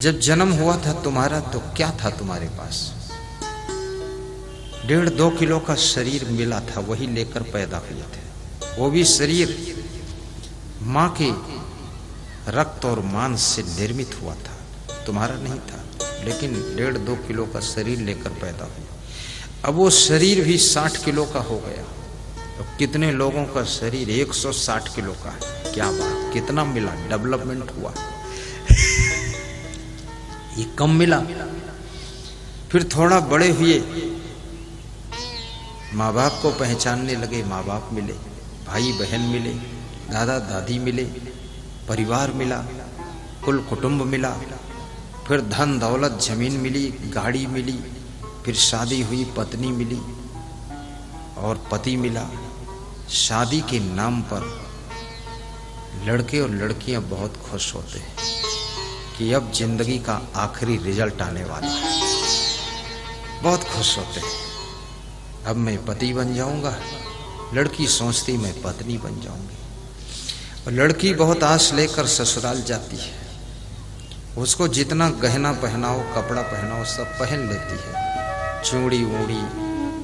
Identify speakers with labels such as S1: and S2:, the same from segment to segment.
S1: जब जन्म हुआ था तुम्हारा तो क्या था तुम्हारे पास? 1.5-2 किलो का शरीर मिला था, वही लेकर पैदा हुए थे। वो भी शरीर मां के रक्त और मांस से निर्मित हुआ था, तुम्हारा नहीं था। लेकिन 1.5-2 किलो का शरीर लेकर पैदा हुआ। अब वो शरीर भी 60 किलो का हो गया। तो कितने लोगों का शरीर 160 किलो का है। क्या बात, कितना मिला, डेवलपमेंट हुआ। ये कम मिला। फिर थोड़ा बड़े हुए, माँ बाप को पहचानने लगे, माँ बाप मिले, भाई बहन मिले, दादा दादी मिले, परिवार मिला, कुल कुटुंब मिला। फिर धन दौलत जमीन मिली, गाड़ी मिली, फिर शादी हुई, पत्नी मिली और पति मिला। शादी के नाम पर लड़के और लड़कियां बहुत खुश होते हैं कि अब जिंदगी का आखिरी रिजल्ट आने वाला है। बहुत खुश होते हैं, अब मैं पति बन जाऊंगा। लड़की सोचती मैं पत्नी बन जाऊंगी। और लड़की बहुत आस लेकर ससुराल जाती है। उसको जितना गहना पहनाओ, कपड़ा पहनाओ, सब पहन लेती है। चूड़ी ऊड़ी,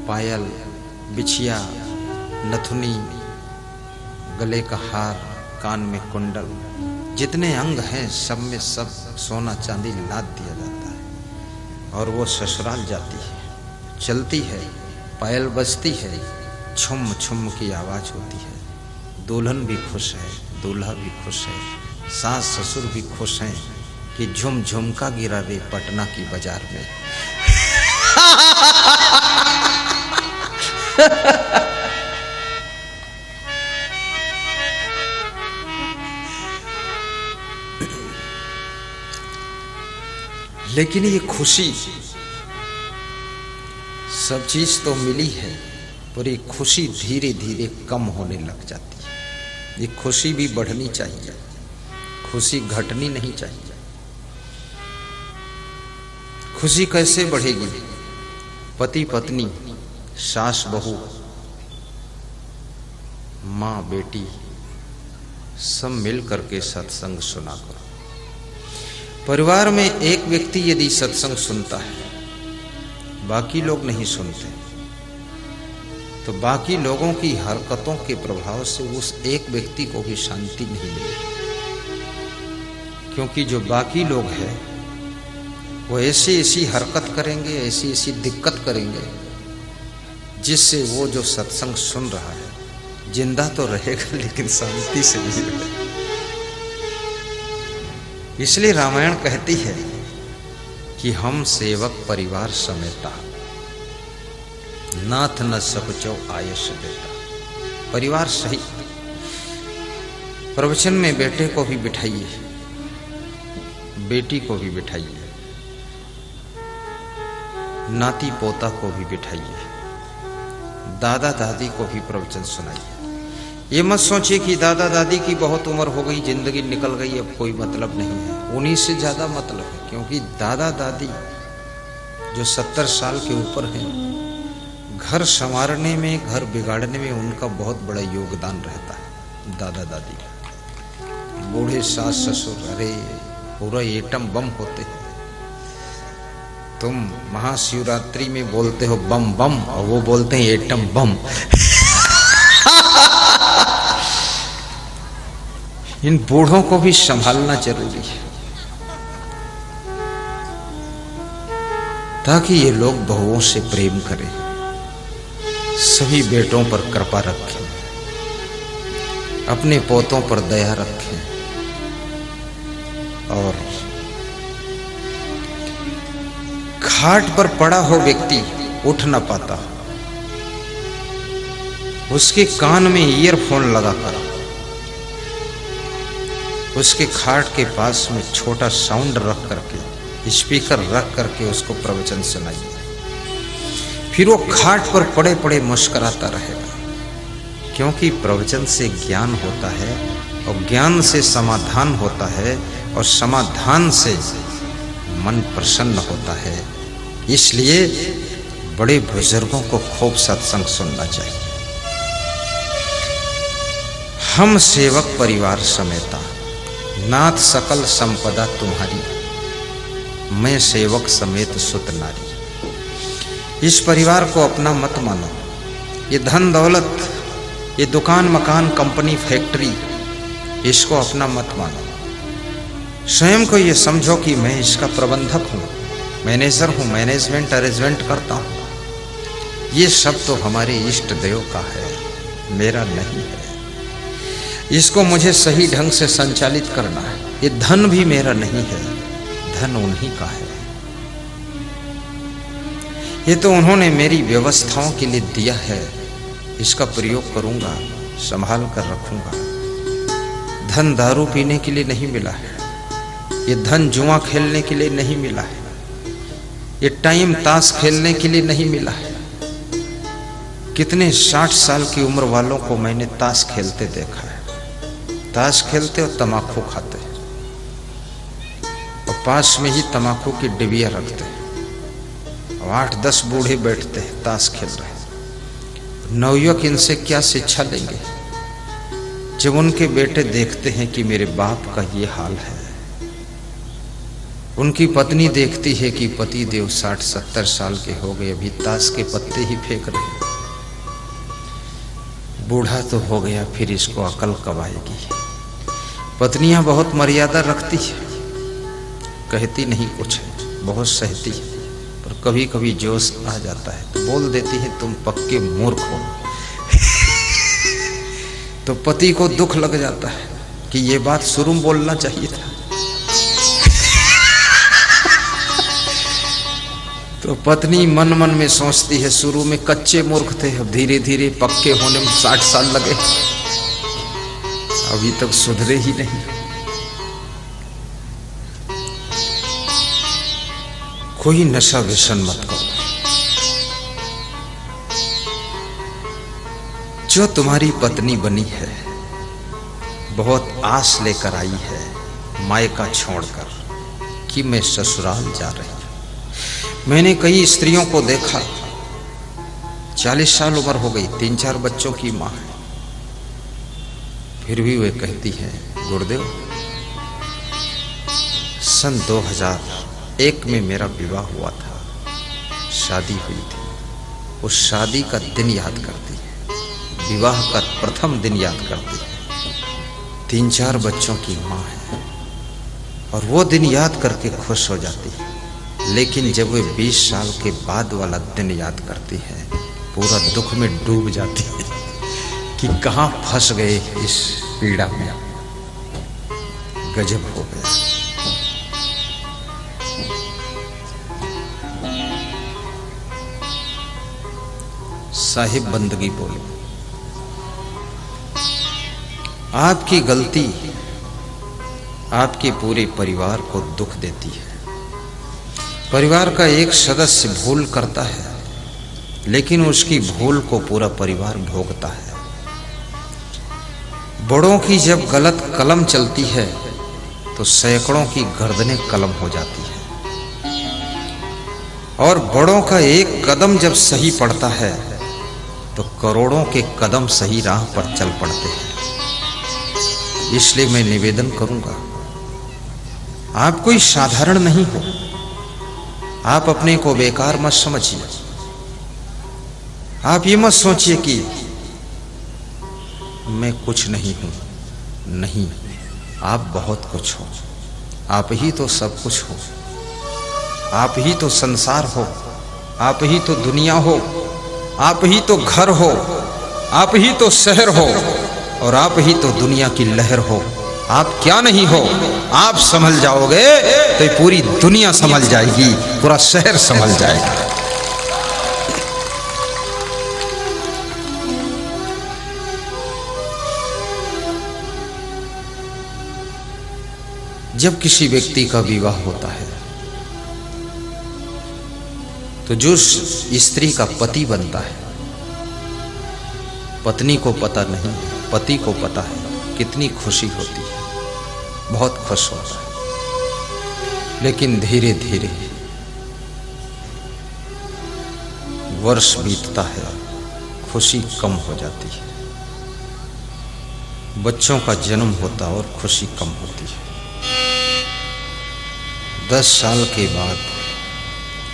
S1: पायल, बिछिया, नथुनी, गले का हार, कान में कुंडल, जितने अंग हैं सब में सब सोना चांदी लाद दिया जाता है। और वो ससुराल जाती है, चलती है, पायल बजती है, छुम छुम की आवाज होती है। दुल्हन भी खुश है, दूल्हा भी खुश है, सास ससुर भी खुश हैं कि झुम झुमका गिरा रे पटना की बाजार में। लेकिन ये खुशी, सब चीज तो मिली है, पर ये खुशी धीरे धीरे कम होने लग जाती है। ये खुशी भी बढ़नी चाहिए, खुशी घटनी नहीं चाहिए। खुशी कैसे बढ़ेगी? पति पत्नी, सास बहू, माँ बेटी, सब मिल करके सत्संग सुना करो। परिवार में एक व्यक्ति यदि सत्संग सुनता है, बाकी लोग नहीं सुनते, तो बाकी लोगों की हरकतों के प्रभाव से उस एक व्यक्ति को भी शांति नहीं मिलेगी। क्योंकि जो बाकी लोग हैं वो ऐसी ऐसी हरकत करेंगे, ऐसी ऐसी दिक्कत करेंगे, जिससे वो जो सत्संग सुन रहा है जिंदा तो रहेगा लेकिन शांति से नहीं रहेगा। इसलिए रामायण कहती है कि हम सेवक परिवार समेता, नाथ न सकुचो आयस देता। परिवार सहित प्रवचन में बेटे को भी बिठाइए, बेटी को भी बिठाइए, नाती पोता को भी बिठाइए, दादा दादी को भी प्रवचन सुनाइए। ये मत सोचिए कि दादा दादी की बहुत उम्र हो गई, जिंदगी निकल गई, अब कोई मतलब नहीं है। उन्हीं से ज्यादा मतलब है, क्योंकि दादा दादी जो 70 साल के ऊपर हैं, घर संवारने में, घर बिगाड़ने में उनका बहुत बड़ा योगदान रहता है। दादा दादी का, बूढ़े सास ससुर, अरे पूरा एटम बम होते हैं। तुम महाशिवरात्रि में बोलते हो बम बम, और वो बोलते हैं एटम बम। इन बूढ़ों को भी संभालना जरूरी है, ताकि ये लोग बहुओं से प्रेम करें, सभी बेटों पर कृपा रखें, अपने पोतों पर दया रखें। और खाट पर पड़ा हो व्यक्ति, उठ न पाता, उसके कान में ईयरफोन लगाकर उसके खाट के पास में छोटा साउंड रख करके, स्पीकर रख करके उसको प्रवचन सुनाइए। फिर वो खाट पर पड़े पड़े मुस्कुराता रहेगा, क्योंकि प्रवचन से ज्ञान होता है, और ज्ञान से समाधान होता है, और समाधान से मन प्रसन्न होता है। इसलिए बड़े बुजुर्गों को खूब सत्संग सुनना चाहिए। हम सेवक परिवार समेता, नाथ सकल संपदा तुम्हारी। मैं सेवक समेत सुत नारी। इस परिवार को अपना मत मानो। ये धन दौलत, ये दुकान मकान कंपनी फैक्ट्री, इसको अपना मत मानो। स्वयं को ये समझो कि मैं इसका प्रबंधक हूँ, मैनेजर हूँ, मैनेजमेंट अरेंजमेंट करता हूँ। ये सब तो हमारे इष्ट देव का है, मेरा नहीं है। इसको मुझे सही ढंग से संचालित करना है। ये धन भी मेरा नहीं है, धन उन्हीं का है। ये तो उन्होंने मेरी व्यवस्थाओं के लिए दिया है, इसका प्रयोग करूंगा, संभाल कर रखूंगा। धन दारू पीने के लिए नहीं मिला है, ये धन जुआ खेलने के लिए नहीं मिला है, ये टाइम ताश खेलने के लिए नहीं मिला है। कितने 60 साल की उम्र वालों को मैंने ताश खेलते देखा है। ताश खेलते और तमाकू खाते और पास में ही तमाकू की डिबिया रखते और 8-10 बूढ़े बैठते हैं ताश खेल रहे। नवयुवक इनसे क्या शिक्षा लेंगे जब उनके बेटे देखते हैं कि मेरे बाप का ये हाल है। उनकी पत्नी देखती है कि पति देव 60-70 साल के हो गए, अभी ताश के पत्ते ही फेंक रहे। बूढ़ा तो हो गया, फिर इसको अकल कब आएगी। पत्नियां बहुत मर्यादा रखती है, कहती नहीं कुछ है, बहुत सहती है, पर कभी कभी जोश आ जाता है तो बोल देती है तुम पक्के मूर्ख हो। तो पति को दुख लग जाता है कि ये बात शुरू में बोलना चाहिए था। तो पत्नी मन मन में सोचती है शुरू में कच्चे मूर्ख थे, अब धीरे धीरे पक्के होने में 60 साल लगे, अभी तक सुधरे ही नहीं। कोई नशा व्यसन मत करो। जो तुम्हारी पत्नी बनी है बहुत आस लेकर आई है मायका छोड़कर कि मैं ससुराल जा रही हूं। मैंने कई स्त्रियों को देखा, 40 साल उम्र हो गई, 3-4 बच्चों की मां है, फिर भी वे कहती है गुरुदेव सन 2001 में मेरा विवाह हुआ था, शादी हुई थी। उस शादी का दिन याद करती है, विवाह का प्रथम दिन याद करती है। 3-4 बच्चों की मां है और वो दिन याद करके खुश हो जाती है। लेकिन जब वे 20 साल के बाद वाला दिन याद करती है पूरा दुख में डूब जाती है कि कहां फंस गए इस पीड़ा में। गजब हो गया। साहिब बंदगी बोले, आपकी गलती आपके पूरे परिवार को दुख देती है। परिवार का एक सदस्य भूल करता है लेकिन उसकी भूल को पूरा परिवार भोगता है। बड़ों की जब गलत कलम चलती है तो सैकड़ों की गर्दनें कलम हो जाती है और बड़ों का एक कदम जब सही पड़ता है तो करोड़ों के कदम सही राह पर चल पड़ते हैं। इसलिए मैं निवेदन करूंगा, आप कोई साधारण नहीं हो। आप अपने को बेकार मत समझिए। आप ये मत सोचिए कि मैं कुछ नहीं हूं। नहीं, आप बहुत कुछ हो। आप ही तो सब कुछ हो। आप ही तो संसार हो। आप ही तो दुनिया हो। आप ही तो घर हो। आप ही तो शहर हो और आप ही तो दुनिया की लहर हो। आप क्या नहीं हो। आप संभल जाओगे तो पूरी दुनिया संभल जाएगी, पूरा शहर संभल जाएगा। जब किसी व्यक्ति का विवाह होता है तो जो स्त्री का पति बनता है, पत्नी को पता नहीं, पति को पता है, कितनी खुशी होती है, बहुत खुश होता है। लेकिन धीरे धीरे वर्ष बीतता है, खुशी कम हो जाती है। बच्चों का जन्म होता और खुशी कम होती है। 10 साल के बाद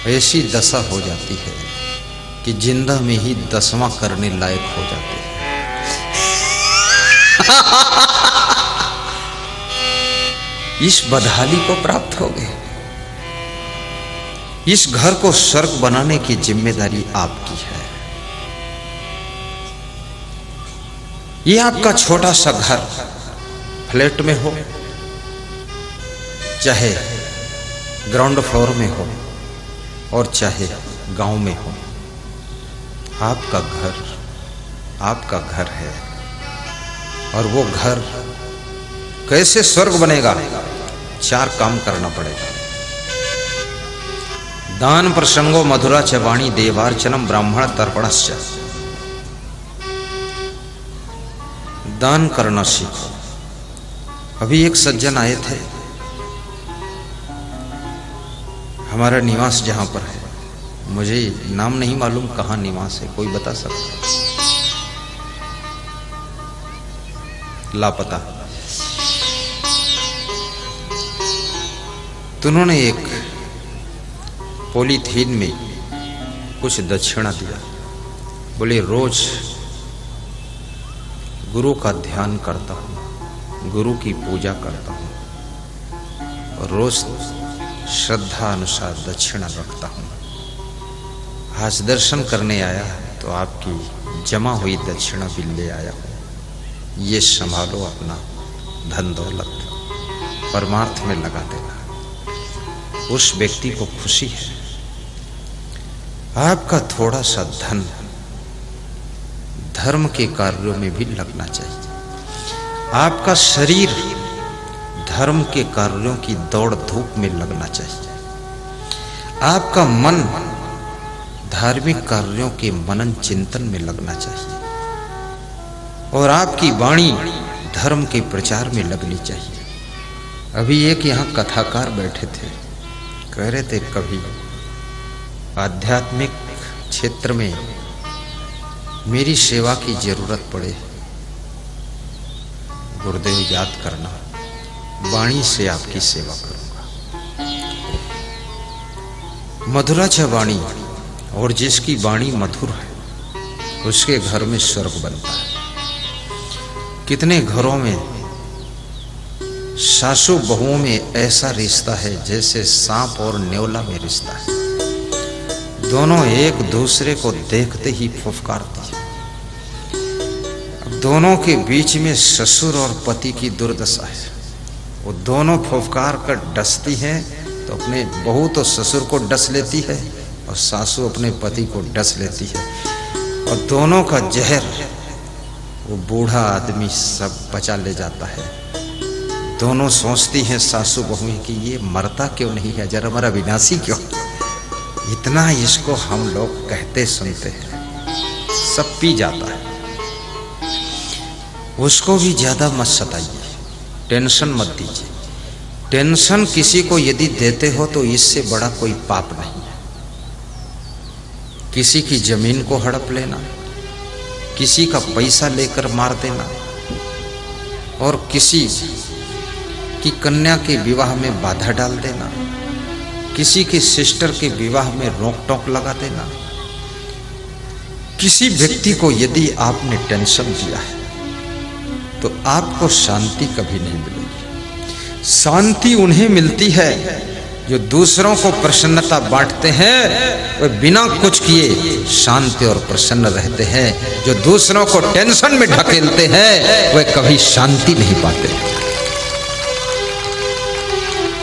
S1: ऐसी दशा हो जाती है कि जिंदा में ही 10वां करने लायक हो जाते हैं। इस बदहाली को प्राप्त हो गए। इस घर को स्वर्ग बनाने की जिम्मेदारी आपकी है। ये आपका छोटा सा घर फ्लैट में हो, चाहे ग्राउंड फ्लोर में हो और चाहे गांव में हो, आपका घर है। और वो घर कैसे स्वर्ग बनेगा? 4 काम करना पड़ेगा। दान प्रसंगो मधुरा च वाणी देवार्चनम ब्राह्मण तर्पणश्च। दान करना सीखो। अभी एक सज्जन आए थे, हमारा निवास जहां पर है, मुझे नाम नहीं मालूम कहां निवास है, कोई बता सकता? लापता। तो उन्होंने एक पॉलीथीन में कुछ दक्षिणा दिया। बोले रोज गुरु का ध्यान करता हूँ, गुरु की पूजा करता हूँ और रोज श्रद्धा अनुसार दक्षिणा रखता हूँ। आज दर्शन करने आया तो आपकी जमा हुई दक्षिणा भी ले आया हूँ। ये संभालो, अपना धन दौलत परमार्थ में लगा देना। उस व्यक्ति को खुशी है। आपका थोड़ा सा धन धर्म के कार्यों में भी लगना चाहिए। आपका शरीर धर्म के कार्यों की दौड़ धूप में लगना चाहिए। आपका मन धार्मिक कार्यों के मनन चिंतन में लगना चाहिए। और आपकी वाणी धर्म के प्रचार में लगनी चाहिए। अभी एक यहाँ कथाकार बैठे थे, कह रहे थे कभी आध्यात्मिक क्षेत्र में मेरी सेवा की जरूरत पड़े, गुरुदेव याद करना, वाणी से आपकी सेवा करूंगा। मधुरा च वाणी, और जिसकी वाणी मधुर है उसके घर में स्वर्ग बनता है। कितने घरों में सासू बहुओं में ऐसा रिश्ता है जैसे सांप और न्योला में रिश्ता है। दोनों एक दूसरे को देखते ही फुफकारती है। अब दोनों के बीच में ससुर और पति की दुर्दशा है। वो दोनों फुफकार कर डसती हैं तो अपने बहू तो ससुर को डस लेती है और सासू अपने पति को डस लेती है। और दोनों का जहर वो बूढ़ा आदमी सब बचा ले जाता है। दोनों सोचती हैं सासू बहू कि ये मरता क्यों नहीं है, जरा हमारा विनाशी क्यों। इतना इसको हम लोग कहते सुनते हैं, सब पी जाता है। उसको भी ज्यादा मत सताइए, टेंशन मत दीजिए। टेंशन किसी को यदि देते हो तो इससे बड़ा कोई पाप नहीं है। किसी की जमीन को हड़प लेना, किसी का पैसा लेकर मार देना और किसी की कन्या के विवाह में बाधा डाल देना, किसी के सिस्टर के विवाह में रोक टोक लगा देना। किसी व्यक्ति को यदि आपने टेंशन दिया है तो आपको शांति कभी नहीं मिलेगी। शांति उन्हें मिलती है जो दूसरों को प्रसन्नता बांटते हैं। वे बिना कुछ किए शांत और प्रसन्न रहते हैं। जो दूसरों को टेंशन में ढकेलते हैं वे कभी शांति नहीं पाते।